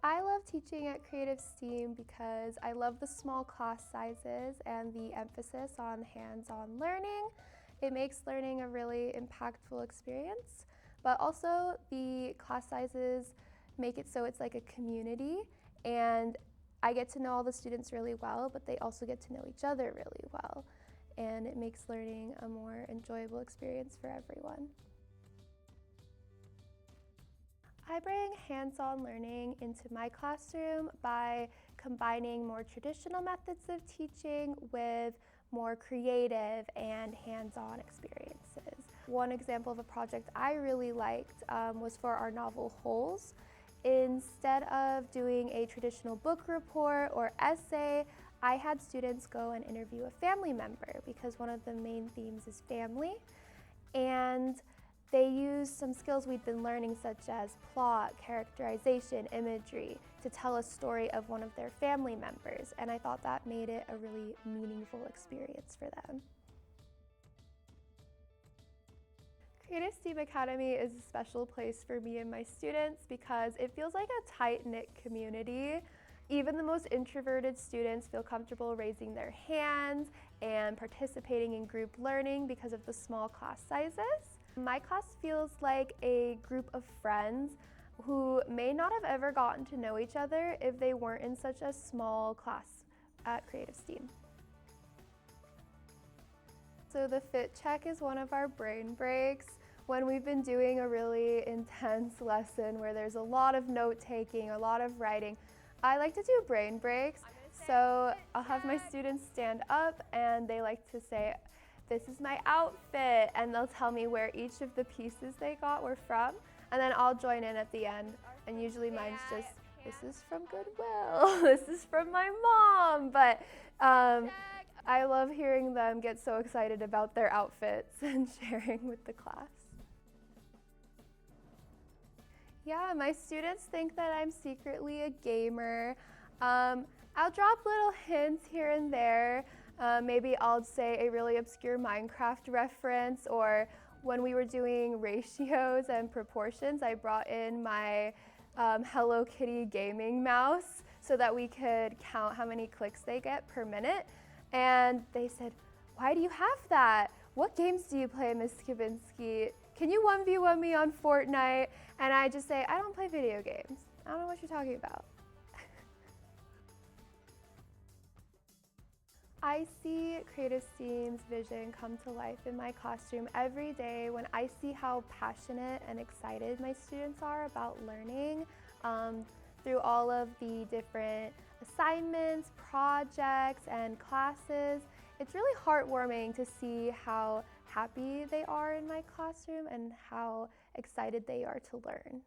I love teaching at Creative STEAM because I love the small class sizes and the emphasis on hands-on learning. It makes learning a really impactful experience, but also the class sizes make it so it's like a community, and I get to know all the students really well, but they also get to know each other really well, and it makes learning a more enjoyable experience for everyone. I bring hands-on learning into my classroom by combining more traditional methods of teaching with more creative and hands-on experiences. One example of a project I really liked was for our novel Holes. Instead of doing a traditional book report or essay, I had students go and interview a family member because one of the main themes is family. And they used some skills we'd been learning, such as plot, characterization, imagery, to tell a story of one of their family members, and I thought that made it a really meaningful experience for them. Creative STEAM Academy is a special place for me and my students because it feels like a tight-knit community. Even the most introverted students feel comfortable raising their hands and participating in group learning because of the small class sizes. My class feels like a group of friends who may not have ever gotten to know each other if they weren't in such a small class at Creative STEAM. So the fit check is one of our brain breaks. When we've been doing a really intense lesson where there's a lot of note-taking, a lot of writing, I like to do brain breaks. So I'll have my students stand up and they like to say, "This is my outfit," and they'll tell me where each of the pieces they got were from, and then I'll join in at the end, and usually mine's just, "This is from Goodwill," "This is from my mom," but I love hearing them get so excited about their outfits and sharing with the class. Yeah, my students think that I'm secretly a gamer. I'll drop little hints here and there. Maybe I'll say a really obscure Minecraft reference, or when we were doing ratios and proportions, I brought in my Hello Kitty gaming mouse so that we could count how many clicks they get per minute. And they said, "Why do you have that? What games do you play, Miss Skibinski? Can you 1v1 me on Fortnite?" And I just say, "I don't play video games. I don't know what you're talking about." I see Creative STEAM's vision come to life in my classroom every day when I see how passionate and excited my students are about learning through all of the different assignments, projects, and classes. It's really heartwarming to see how happy they are in my classroom and how excited they are to learn.